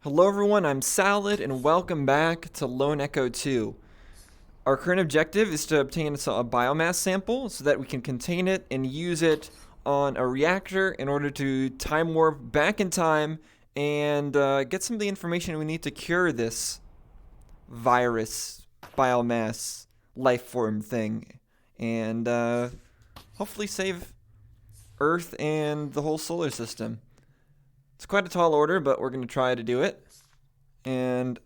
Hello everyone, I'm Salad and welcome back to Lone Echo 2. Our current objective is to obtain a biomass sample so that we can contain it and use it on a reactor in order to time warp back in time and get some of the information we need to cure this virus, biomass, life form thing and hopefully save Earth and the whole solar system. It's quite a tall order, but we're going to try to do it. And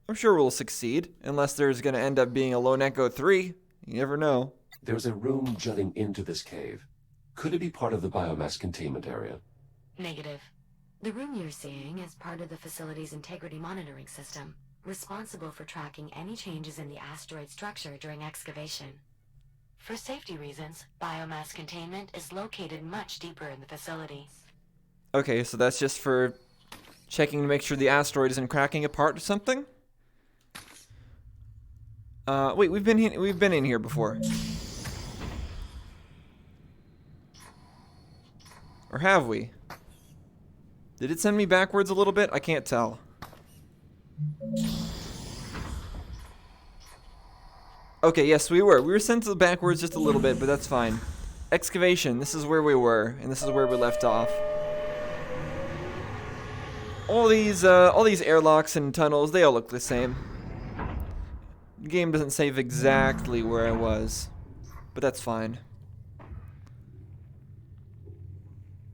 I'm sure we'll succeed, unless there's going to end up being a Lone Echo 3. You never know. There's a room jutting into this cave. Could it be part of the biomass containment area? Negative. The room you're seeing is part of the facility's integrity monitoring system, responsible for tracking any changes in the asteroid structure during excavation. For safety reasons, biomass containment is located much deeper in the facility. Okay, so that's just for checking to make sure the asteroid isn't cracking apart or something? Wait, we've been in here before. Or have we? Did it send me backwards a little bit? I can't tell. Okay, yes, we were. We were sent backwards just a little bit, but that's fine. Excavation, this is where we were, and this is where we left off. All these airlocks and tunnels, they all look the same. The game doesn't save exactly where I was, but that's fine.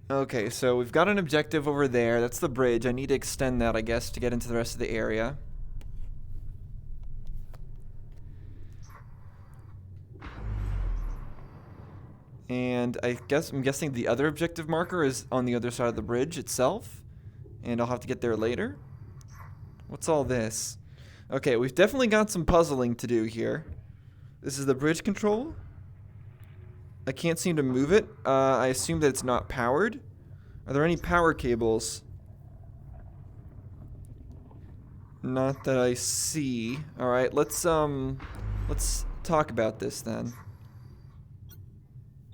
Okay, so we've got an objective over there. That's the bridge. I need to extend that, I guess, to get into the rest of the area. And I'm guessing the other objective marker is on the other side of the bridge itself. And I'll have to get there later. What's all this? Okay, we've definitely got some puzzling to do here. This is the bridge control. I can't seem to move it. I assume that it's not powered. Are there any power cables? Not that I see. Alright, let's talk about this then.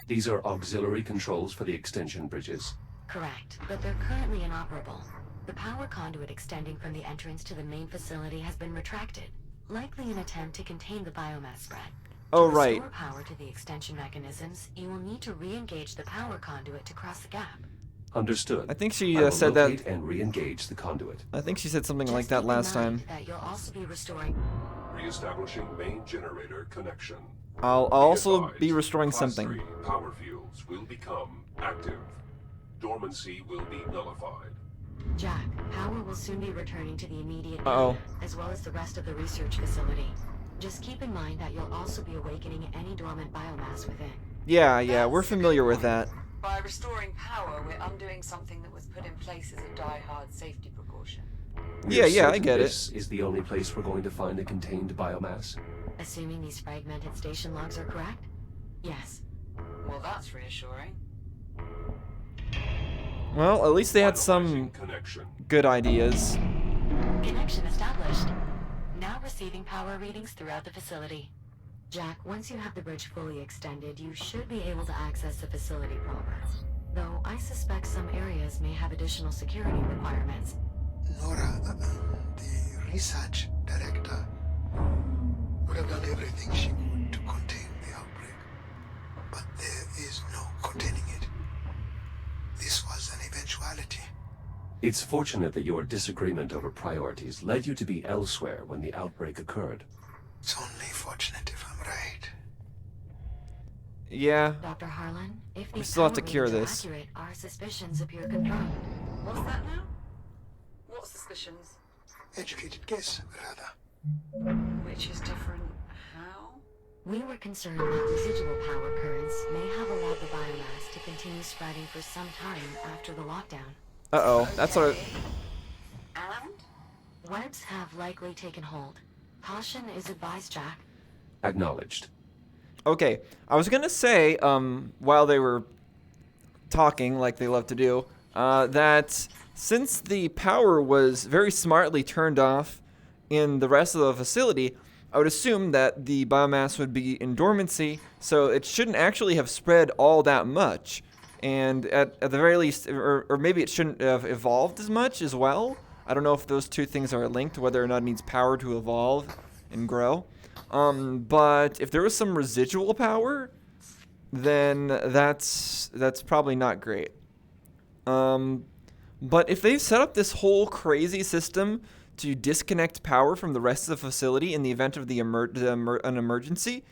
These are auxiliary controls for the extension bridges. Correct, but they're currently inoperable. The power conduit extending from the entrance to the main facility has been retracted, likely an attempt to contain the biomass spread. Oh, to right. restore power to the extension mechanisms, you will need to re-engage the power conduit to cross the gap. Understood. I think she I will said locate that. and re-engage the conduit. I think she said something like Just that keep in last mind time. that you'll also be restoring. Re-establishing main generator connection. I'll Be also advised, be restoring Class something. 3 power fields will become active. Dormancy will be nullified. Jack, power will soon be returning to the immediate Uh-oh. area, as well as the rest of the research facility. Just keep in mind that you'll also be awakening any dormant biomass within. Yeah, we're familiar with that. By restoring power, we're undoing something that was put in place as a die-hard safety precaution. Yeah, I Certain get it. This is the only place we're going to find the contained biomass. Assuming these fragmented station logs are correct? Yes. Well, that's reassuring. Well, at least they had some Finalizing connection. good ideas. Connection established. Now receiving power readings throughout the facility. Jack, once you have the bridge fully extended, you should be able to access the facility proper. Though I suspect some areas may have additional security requirements. Nora, the research director, would have done everything she could to contain the outbreak. But there is no containing it. This was an eventuality. It's fortunate that your disagreement over priorities led you to be elsewhere when the outbreak occurred. It's only fortunate if I'm right. Yeah. Dr. Harlan, if We these still have power to cure readings are this. accurate, our suspicions appear confirmed. What's that now? What suspicions? Educated guess, rather. Which is different how? We were concerned that residual power currents may have allowed the biomass to continue spreading for some time after the lockdown. Uh-oh. That's what Okay. And? Webs have likely taken hold. Caution is advised, Jack. Acknowledged. Okay, I was gonna say, while they were talking, like they love to do, that since the power was very smartly turned off in the rest of the facility, I would assume that the biomass would be in dormancy, so it shouldn't actually have spread all that much. And at the very least, or maybe it shouldn't have evolved as much as well. I don't know if those two things are linked, whether or not it needs power to evolve and grow. But if there was some residual power, then that's probably not great. But if they've set up this whole crazy system to disconnect power from the rest of the facility in the event of an emergency,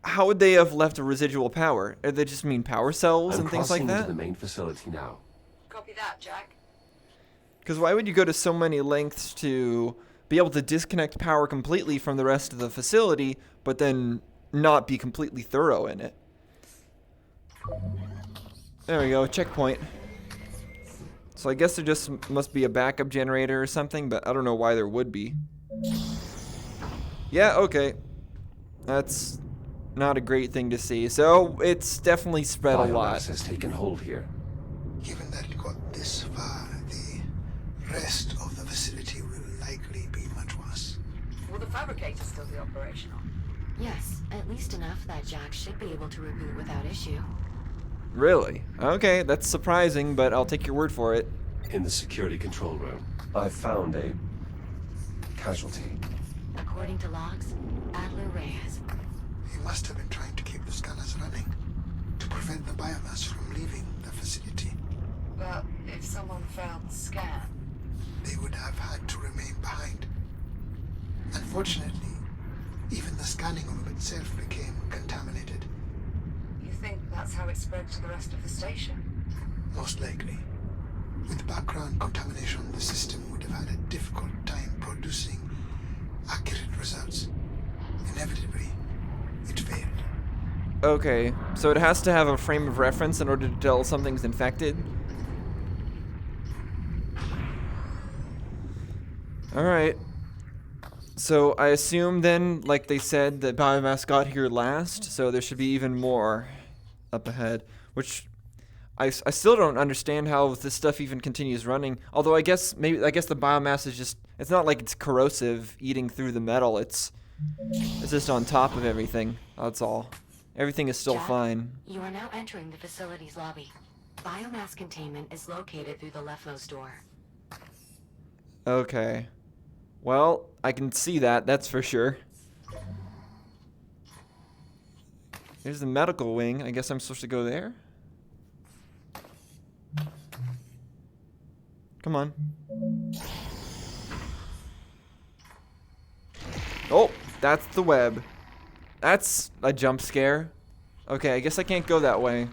how would they have left a residual power? Are they just mean power cells and things like I'm crossing that? into the main facility now. Copy that, Jack. Because why would you go to so many lengths to be able to disconnect power completely from the rest of the facility, but then not be completely thorough in it? There we go, checkpoint. So I guess there just must be a backup generator or something, but I don't know why there would be. Yeah, okay. That's not a great thing to see. So it's definitely spread a lot. Biomass has taken hold here. Given that it got this far, the rest of the facility will likely be much worse. Will the fabricator still be operational? Yes, at least enough that Jack should be able to reboot without issue. Really? Okay, that's surprising, but I'll take your word for it. In the security control room, I've found a casualty. According to logs, Adler Reyes. He must have been trying to keep the scanners running to prevent the biomass from leaving the facility. But if someone failed the scan, They would have had to remain behind. Unfortunately, even the scanning room itself became contaminated. you think that's how it spread to the rest of the station? Most likely. With background contamination, the system would have had a difficult time producing accurate results. Inevitably, it failed. Okay, so it has to have a frame of reference in order to tell something's infected? Alright. So I assume then, like they said, that biomass got here last, so there should be even more up ahead. Which, I still don't understand how this stuff even continues running. Although I guess the biomass is just, it's not like it's corrosive eating through the metal, it's just on top of everything, that's all. Everything is still Jack, fine. You are now entering the facility's lobby. Biomass containment is located through the leftmost door. Okay. Well, I can see that, that's for sure. Here's the medical wing. I guess I'm supposed to go there? Come on. Oh, that's the web. That's a jump scare. Okay, I guess I can't go that way.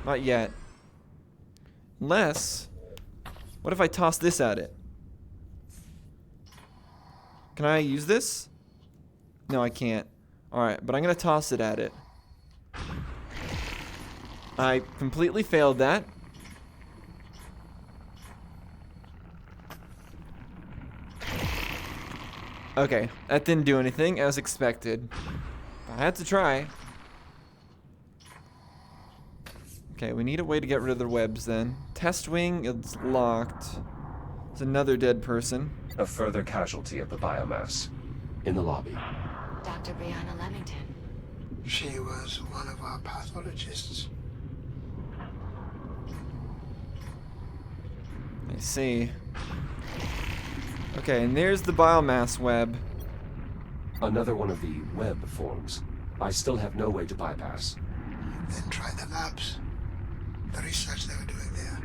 Not yet. Unless... What if I toss this at it? Can I use this? No, I can't. Alright, but I'm gonna toss it at it. I completely failed that. Okay, that didn't do anything as expected. I had to try. Okay, we need a way to get rid of the webs then. Test wing, it's locked. There's another dead person. A further casualty of the biomass. In the lobby. Dr. Brianna Lemington. She was one of our pathologists. I see. Okay, and there's the biomass web. Another one of the web forms. I still have no way to bypass. Then try the labs. The research they were doing there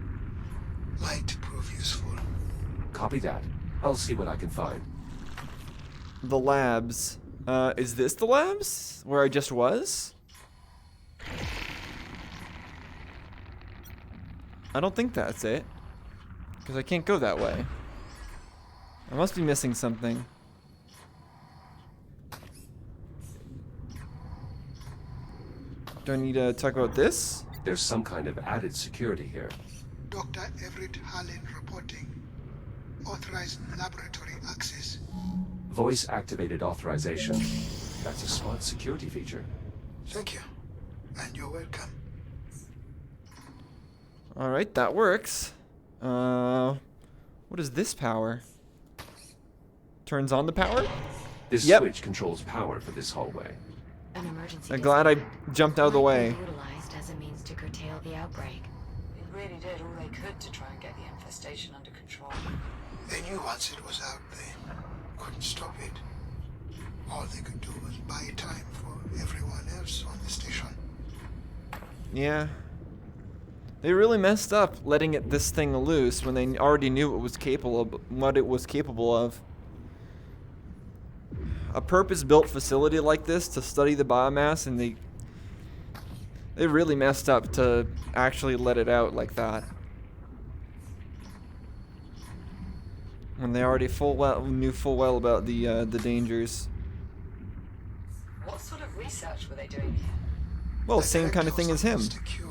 might prove useful. Copy that. I'll see what I can find. The labs. Is this the labs? Where I just was? I don't think that's it. Because I can't go that way. I must be missing something. Do I need to talk about this? There's some kind of added security here. Dr. Everett Harlan reporting. Authorized laboratory access. Voice-activated authorization. That's a smart security feature. Thank you. And you're welcome. Alright, that works. What is this power? Turns on the power? This Yep. switch controls power for this hallway. An emergency I'm glad I disconnect jumped out of the might way. be utilized as a means to curtail the outbreak. really did all they could to try and get the infestation under control. They knew once it was out, they couldn't stop it. All they could do was buy time for everyone else on the station. Yeah. They really messed up letting this thing loose when they already knew what it was capable of. A purpose-built facility like this to study the biomass, and they really messed up to actually let it out like that. When they already knew full well about the dangers. What sort of research were they doing here? Well, The same kind of thing as him. director was supposed to cure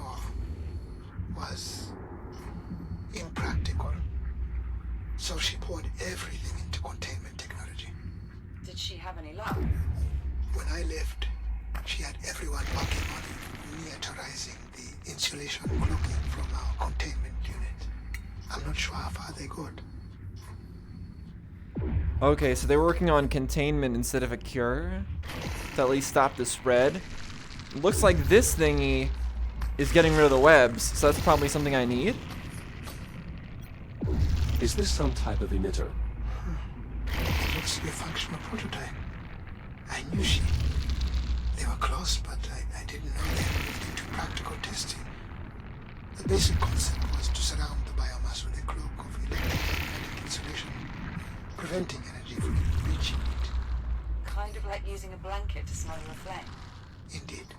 was impractical. So she poured everything into containment technology. Did she have any luck? When I left, she had everyone working on miniaturizing the insulation cloaking from our containment unit. I'm not sure how far they got. Okay, so they're working on containment instead of a cure to at least stop the spread. Looks like this thingy is getting rid of the webs, so that's probably something I need. Is this some type of emitter? It looks to be a functional prototype. I knew they were close, but I didn't know they had moved into practical testing. The basic concept was to surround the biomass with a cloak of electromagnetic insulation, preventing energy from reaching it. Kind of like using a blanket to smother a flame. Indeed.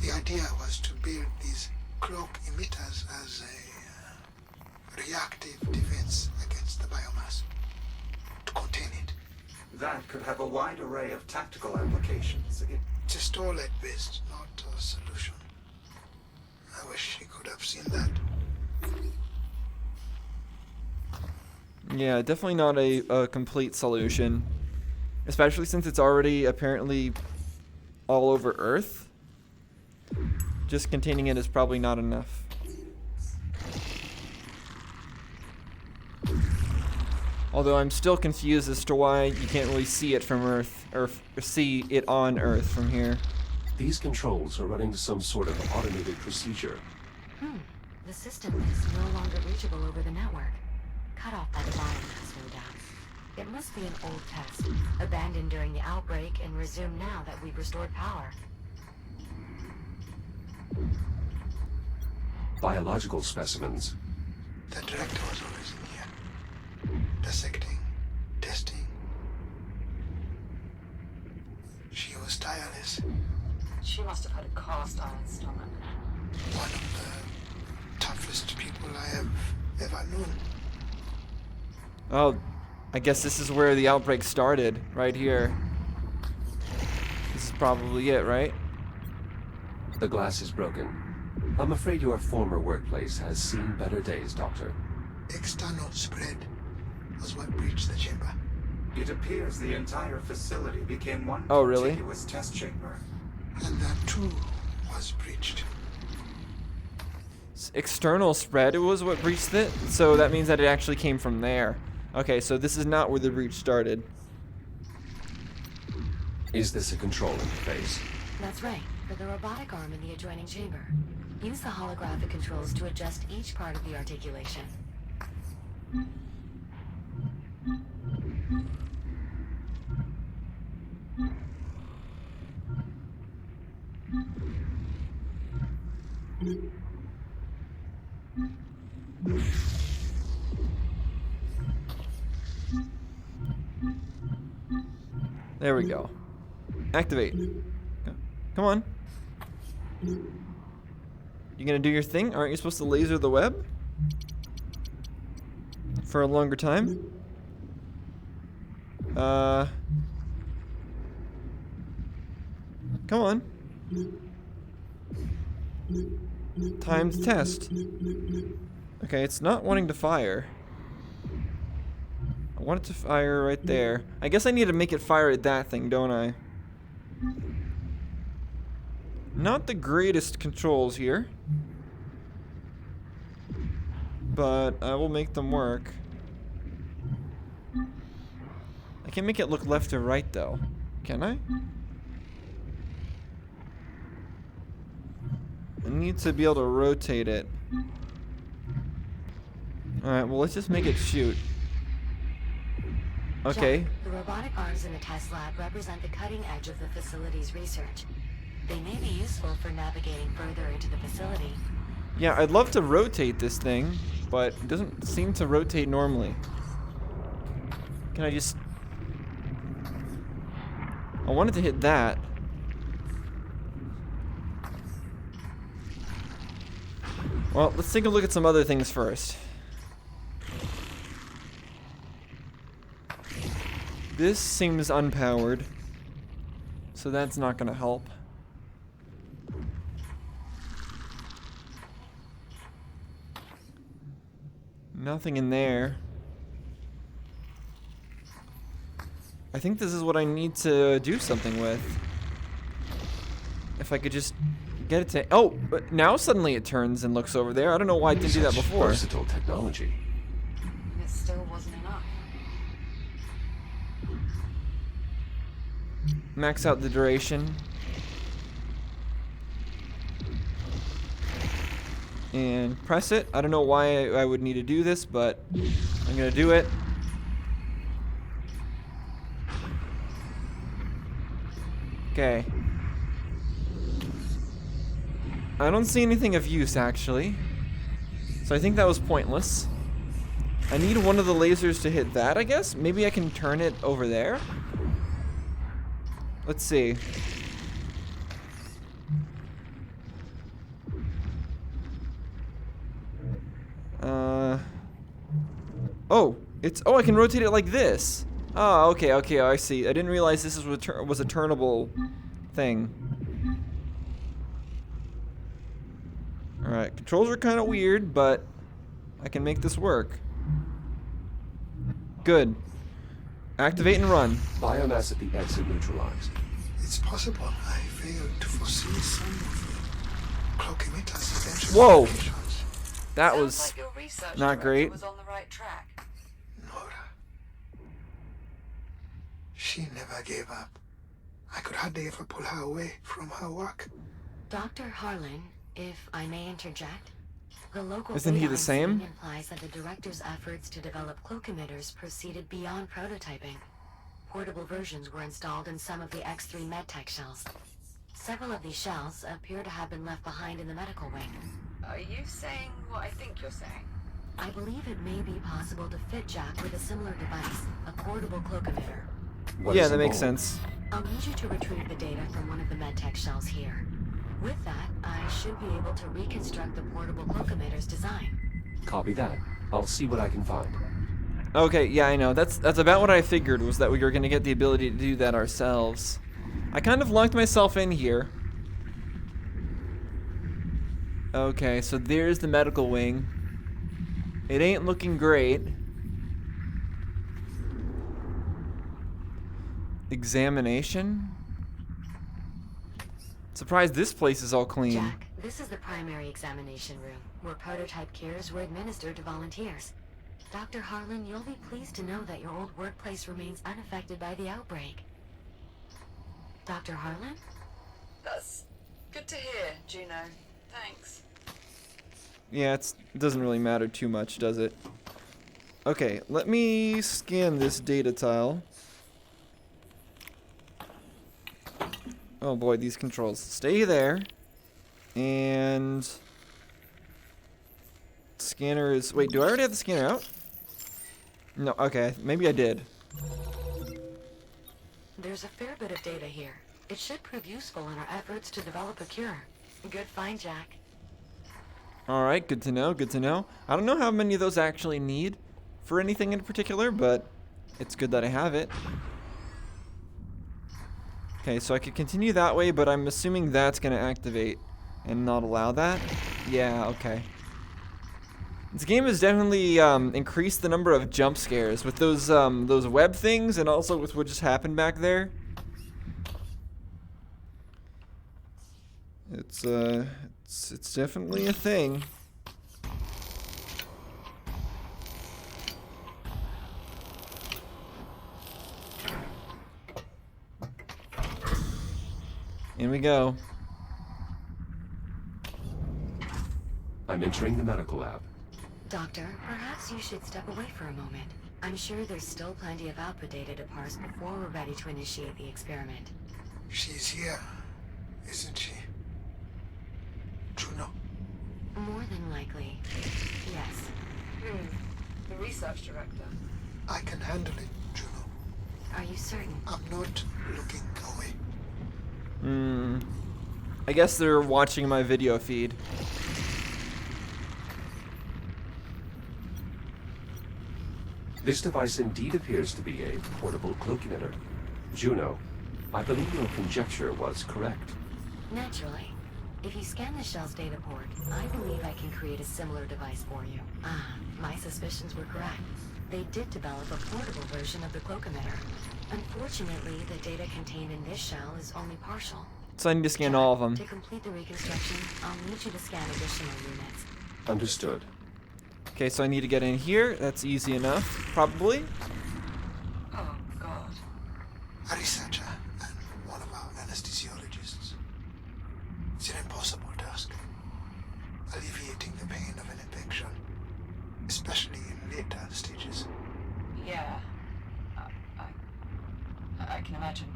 The idea was to build these cloak emitters as a reactive defense against the biomass, to contain it. That could have a wide array of tactical applications. Just all at best, not a solution. I wish she could have seen that. Yeah, definitely not a complete solution. Especially since it's already apparently all over Earth. Just containing it is probably not enough. Although I'm still confused as to why you can't really see it from Earth, or see it on Earth from here. These controls are running some sort of automated procedure. The system is no longer reachable over the network. Cut off by the biomass, no doubt. It must be an old test, abandoned during the outbreak and resumed now that we've restored power. Biological specimens. The director was always in here, dissecting, testing. She was tireless. She must have had a cast iron stomach. One of the toughest people I have ever known. Oh, I guess this is where the outbreak started, right here. This is probably it, right? The glass is broken. I'm afraid your former workplace has seen better days, Doctor. External spread was what breached the chamber. It appears the entire facility became one Oh, really? continuous test chamber. And that too was breached. External spread, it was what breached it? So that means that it actually came from there. Okay, so this is not where the breach started. Is this a control interface? That's right, for the robotic arm in the adjoining chamber. Use the holographic controls to adjust each part of the articulation. There we go. Activate. Come on. You gonna do your thing? Aren't you supposed to laser the web? For a longer time? Come on. Timed test. Okay, it's not wanting to fire. I want it to fire right there. I guess I need to make it fire at that thing, don't I? Not the greatest controls here. But I will make them work. I can make it look left or right though. Can I? need to be able to rotate it. Alright, well let's just make it shoot. Okay. Jack, the robotic arms in the test lab represent the cutting edge of the facility's research. They may be useful for navigating further into the facility. Yeah, I'd love to rotate this thing, but it doesn't seem to rotate normally. Can I just... I wanted to hit that. Well, let's take a look at some other things first. This seems unpowered, so that's not gonna help. Nothing in there. I think this is what I need to do something with. If I could just get it to... Oh, but now suddenly it turns and looks over there. I don't know why it didn't do that Such before. versatile technology. It still wasn't enough. Max out the duration. And press it. I don't know why I would need to do this, but I'm gonna do it. Okay. I don't see anything of use, actually. So I think that was pointless. I need one of the lasers to hit that, I guess? Maybe I can turn it over there? Let's see. Oh, it's... Oh, I can rotate it like this. Oh, okay, okay, I see. I didn't realize this was a turnable thing. Alright, controls are kind of weird, but I can make this work. Good. Activate and run. Biomass at the exit neutralized. It's possible I failed to foresee some of the cloak emitter's potential Whoa. applications. That Sounds was like your research not director great. was on the right track. Nora. She never gave up. I could hardly ever pull her away from her work. Dr. Harlan, if I may interject, the local Isn't he data the I'm same? seeing implies that the director's efforts to develop cloak emitters proceeded beyond prototyping. Portable versions were installed in some of the X3 medtech shells. Several of these shells appear to have been left behind in the medical wing. Are you saying what I think you're saying? I believe it may be possible to fit Jack with a similar device, a portable cloak emitter. What yeah, is that makes involved? sense. I'll need you to retrieve the data from one of the medtech shells here. With that, I should be able to reconstruct the portable cloak emitter's design. Copy that. I'll see what I can find. Okay, yeah, I know. That's about what I figured, was that we were gonna get the ability to do that ourselves. I kind of locked myself in here. Okay, so there's the medical wing. It ain't looking great. Examination? Surprised this place is all clean. Jack, this is the primary examination room, where prototype cures were administered to volunteers. Dr. Harlan, you'll be pleased to know that your old workplace remains unaffected by the outbreak. Dr. Harlan? That's good to hear, Juno. Thanks. Yeah, it doesn't really matter too much, does it? Okay, let me scan this data tile. Oh boy, these controls. Stay there. And... Scanner is... Wait, do I already have the scanner out? No, okay, maybe I did. There's a fair bit of data here. It should prove useful in our efforts to develop a cure. Good find, Jack. Alright, good to know, good to know. I don't know how many of those I actually need for anything in particular, but it's good that I have it. Okay, so I could continue that way, but I'm assuming that's going to activate and not allow that. Yeah, okay. This game has definitely increased the number of jump scares with those web things, and also with what just happened back there. It's definitely a thing. In we go. I'm entering the medical lab. Doctor, perhaps you should step away for a moment. I'm sure there's still plenty of output data to parse before we're ready to initiate the experiment. She's here, isn't she? Juno. More than likely, yes. The research director. I can handle it, Juno. Are you certain? I'm not looking away. I guess they're watching my video feed. This device indeed appears to be a portable cloaking emitter. Juno, I believe your conjecture was correct. Naturally. If you scan the shell's data port, I believe I can create a similar device for you. My suspicions were correct. They did develop a portable version of the cloak emitter. Unfortunately, the data contained in this shell is only partial. So I need to scan all of them. To complete the reconstruction, I'll need you to scan additional units. Understood. Okay, so I need to get in here. That's easy enough, probably. Oh, God. A researcher and one of our anesthesiologists. It's an impossible task. Alleviating the pain of an infection, especially in later stages. Yeah. I can imagine.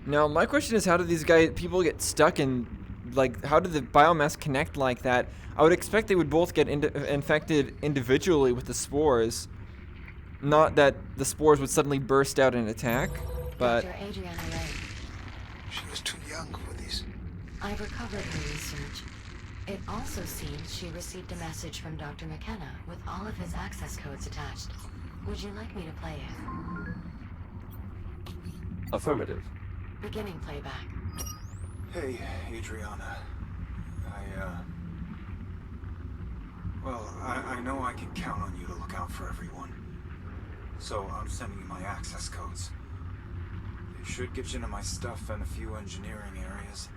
Now, my question is, how do these people get stuck in, like, how did the biomass connect like that? I would expect they would both get infected individually with the spores. Not that the spores would suddenly burst out and attack, but... Dr. Adriana Ray, She was too young for this. I've recovered her research. It also seems she received a message from Dr. McKenna with all of his access codes attached. Would you like me to play it? Affirmative. Beginning playback. Hey, Adriana. I know I can count on you to look out for everyone. So I'm sending you my access codes. It should get you into my stuff and a few engineering areas.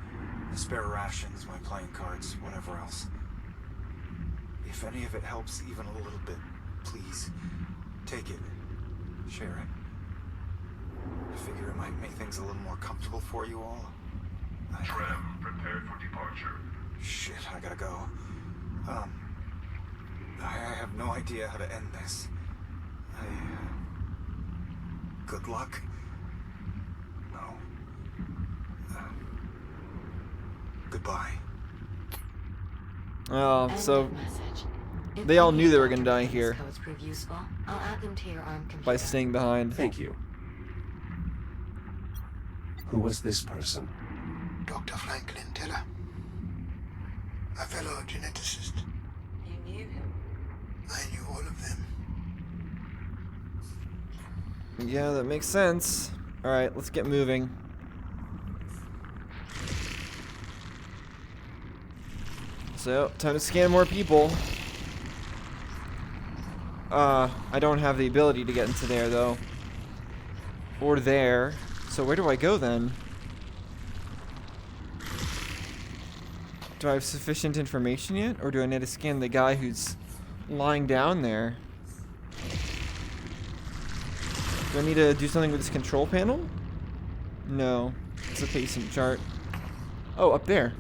The spare rations, my playing cards, whatever else. If any of it helps even a little bit, please, take it. Share it. I figure it might make things a little more comfortable for you all. Tram, prepare for departure. Shit, I gotta go. I have no idea how to end this. Good luck? No. Goodbye. Oh, End so of message. If they all any knew of they were Dr. gonna die McKenna's here. codes prove useful, I'll add them to your ARM computer. by staying behind. Thank you. Who was this person? Dr. Franklin Teller. A fellow geneticist. You knew him. I knew all of them. Yeah, that makes sense. Alright, let's get moving. So, time to scan more people. I don't have the ability to get into there, though. Or there. So where do I go, then? Do I have sufficient information yet? Or do I need to scan the guy who's lying down there? Do I need to do something with this control panel? No. It's a patient chart. Oh, up there.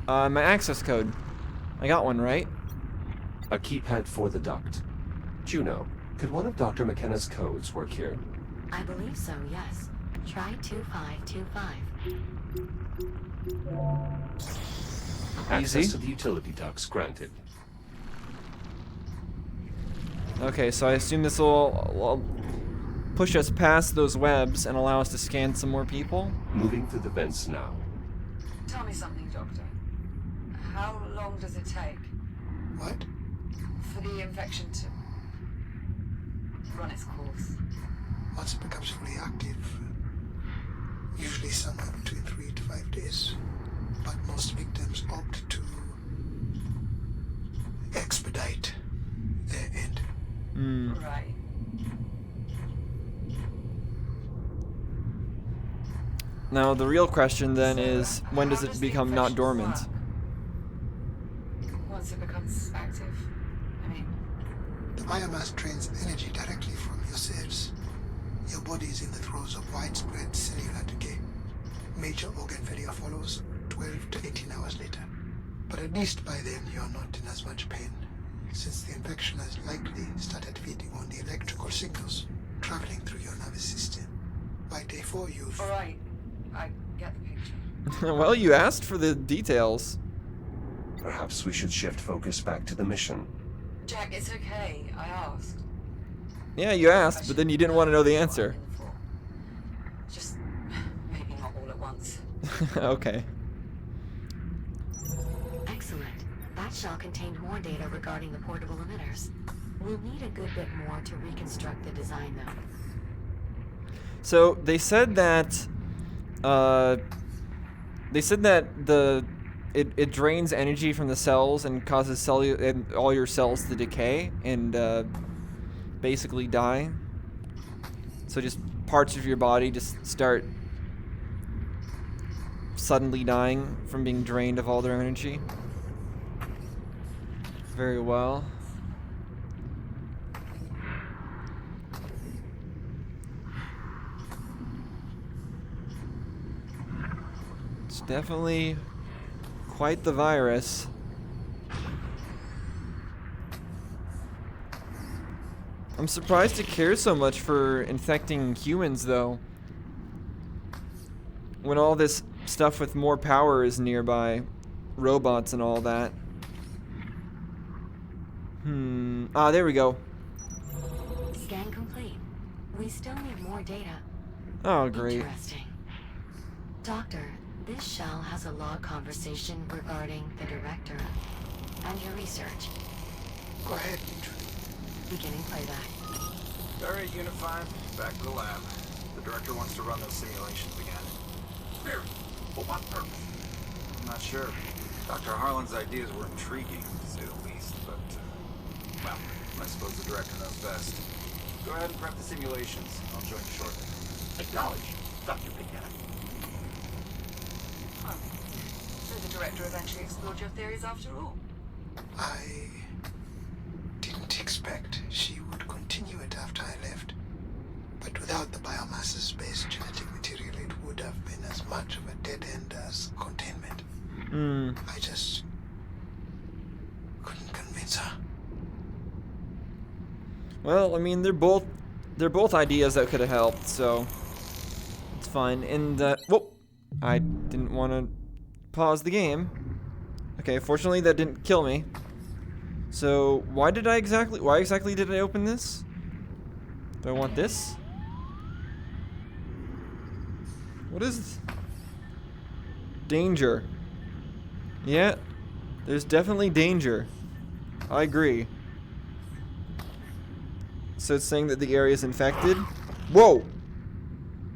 My access code. I got one, right? A keypad for the duct. Juno, could one of Dr. McKenna's codes work here? I believe so, yes. Try 2525. Access Easy. to the utility ducts granted. Okay, so I assume this will push us past those webs and allow us to scan some more people. Moving through the vents now. Tell me something, Doctor. How long does it take What? for the infection to run its course? Once it becomes fully active, usually somewhere between 3 to 5 days. But most victims opt to expedite their end. Right. Now, the real question then So, is, when does how it the become not infection dormant? work? Once it becomes active. I mean, The biomass drains energy directly from your cells. Your body is in the throes of widespread cellular decay. Major organ failure follows 12 to 18 hours later. at least by then you're not in as much pain, since the infection has likely started feeding on the electrical signals traveling through your nervous system. By day 4, you've... Alright, I get the picture. Well, you asked for the details. Perhaps we should shift focus back to the mission. Jack, it's okay. I asked. Yeah, you asked, but then you didn't want to know the answer. Just maybe not all at once. Okay. Excellent. That shell contained more data regarding the portable emitters. We'll need a good bit more to reconstruct the design, though. So they said that it drains energy from the cells and causes all your cells to decay and basically die. So just parts of your body just start suddenly dying from being drained of all their energy. Very well. It's definitely quite the virus. I'm surprised it cares so much for infecting humans, though. When all this stuff with more power is nearby, robots and all that. Ah, there we go. Scan complete. We still need more data. Oh, great. Interesting. Doctor, this shell has a log conversation regarding the director and your research. Go ahead, Intruder. Beginning playback. Alright, Unit 5, back to the lab. The director wants to run those simulations again. Really? For what purpose? I'm not sure. Dr. Harlan's ideas were intriguing, to say the least, but, well, I suppose the director knows best. Go ahead and prep the simulations. I'll join you shortly. Acknowledge, Dr. Pickett. So the director eventually explored your theories after all? I didn't expect she would continue it after I left. But without the biomasses-based genetic material, it would have been as much of a dead end as containment. I just couldn't convince her. Well, I mean, they're both ideas that could have helped, so it's fine. And whoop, I didn't want to pause the game. Okay, fortunately that didn't kill me. So why exactly did I open this? Do I want this? What is this? Danger. Yeah, there's definitely danger. I agree. So it's saying that the area is infected. Whoa!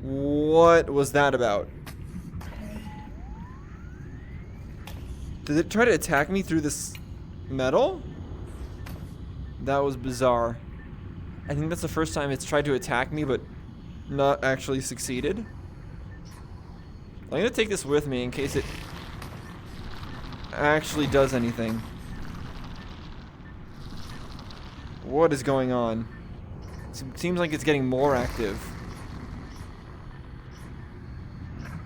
What was that about? Did it try to attack me through this metal? That was bizarre. I think that's the first time it's tried to attack me, but not actually succeeded. I'm gonna take this with me in case it actually does anything. What is going on? Seems like it's getting more active.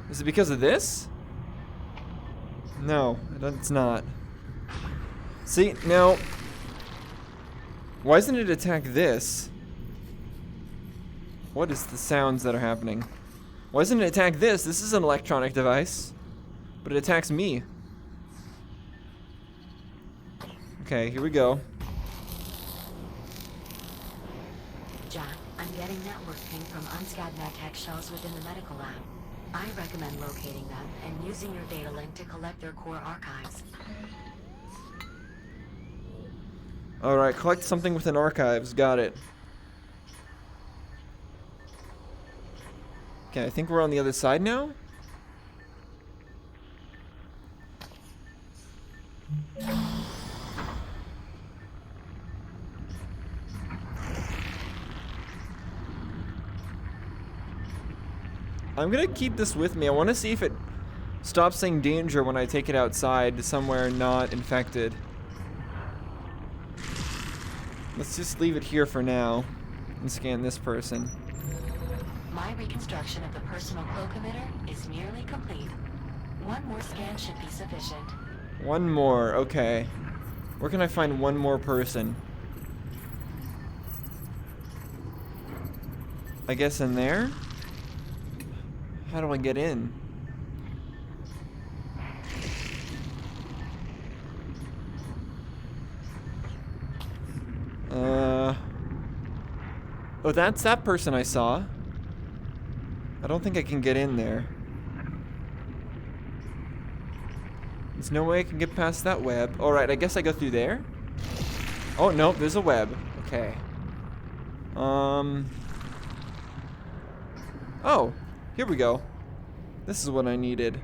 Is it because of this? No, it's not. See, now, why doesn't it attack this? What is the sounds that are happening? Why doesn't it attack this? This is an electronic device, but it attacks me. Okay, here we go. Jack, I'm getting network ping from unscanned medtech shells within the medical lab. I recommend locating them and using your data link to collect their core archives. Alright, collect something within archives. Got it. Okay, I think we're on the other side now. I'm gonna keep this with me. I want to see if it stops saying danger when I take it outside somewhere not infected. Let's just leave it here for now and scan this person. My reconstruction of the personal cloak emitter is nearly complete. One more scan should be sufficient. One more, okay. Where can I find one more person? I guess in there? How do I get in? Oh, that's that person I saw. I don't think I can get in there. There's no way I can get past that web. Alright, I guess I go through there. Oh, no, there's a web. Okay. Oh, here we go. This is what I needed.